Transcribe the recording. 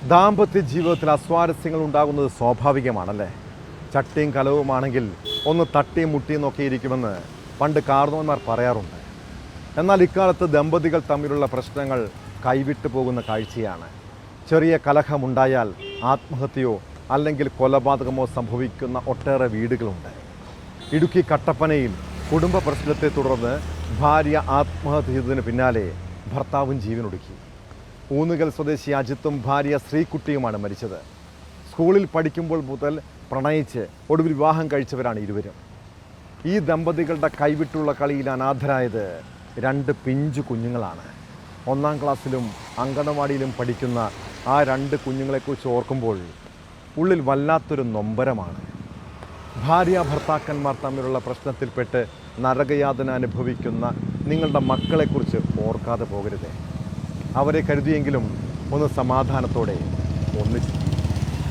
ദാമ്പത്യ ജീവിതത്തിൽ അസ്വാരസ്യങ്ങൾ ഉണ്ടാകുന്നത് സ്വാഭാവികമാണല്ലേ. ചട്ടിയും കലവുമാണെങ്കിൽ ഒന്ന് തട്ടിയും മുട്ടിയും നോക്കി ഇരിക്കുമെന്ന് പണ്ട് കാർന്നോന്മാർ പറയാറുണ്ട്. എന്നാൽ ഇക്കാലത്ത് ദമ്പതികൾ തമ്മിലുള്ള പ്രശ്നങ്ങൾ കൈവിട്ടു പോകുന്ന കാഴ്ചയാണ്. ചെറിയ കലഹമുണ്ടായാൽ ആത്മഹത്യയോ അല്ലെങ്കിൽ കൊലപാതകമോ സംഭവിക്കുന്ന ഒട്ടേറെ വീടുകളുണ്ട്. ഇടുക്കി കട്ടപ്പനയിൽ കുടുംബ പ്രശ്നത്തെ തുടർന്ന് ഭാര്യ ആത്മഹത്യ ചെയ്തതിന് പിന്നാലെ ഭർത്താവും ജീവനൊടുക്കി. ഊന്നുകൽ സ്വദേശി അജിത്തും ഭാര്യ ശ്രീകുട്ടിയുമാണ് മരിച്ചത്. സ്കൂളിൽ പഠിക്കുമ്പോൾ മുതൽ പ്രണയിച്ച് ഒടുവിൽ വിവാഹം കഴിച്ചവരാണ് ഇരുവരും. ഈ ദമ്പതികളുടെ കൈവിട്ടുള്ള കളിയിൽ അനാഥരായത് 2 പിഞ്ചു കുഞ്ഞുങ്ങളാണ്. 1-ാം ക്ലാസ്സിലും അങ്കണവാടിയിലും പഠിക്കുന്ന ആ 2 കുഞ്ഞുങ്ങളെക്കുറിച്ച് ഓർക്കുമ്പോൾ ഉള്ളിൽ വല്ലാത്തൊരു നൊമ്പരമാണ്. ഭാര്യ ഭർത്താക്കന്മാർ തമ്മിലുള്ള പ്രശ്നത്തിൽപ്പെട്ട് നരകയാതന അനുഭവിക്കുന്ന നിങ്ങളുടെ മക്കളെക്കുറിച്ച് ഓർക്കാതെ പോകരുതേ. അവരെ കരുതിയെങ്കിലും ഒന്ന് സമാധാനത്തോടെ ഒന്നിച്ചു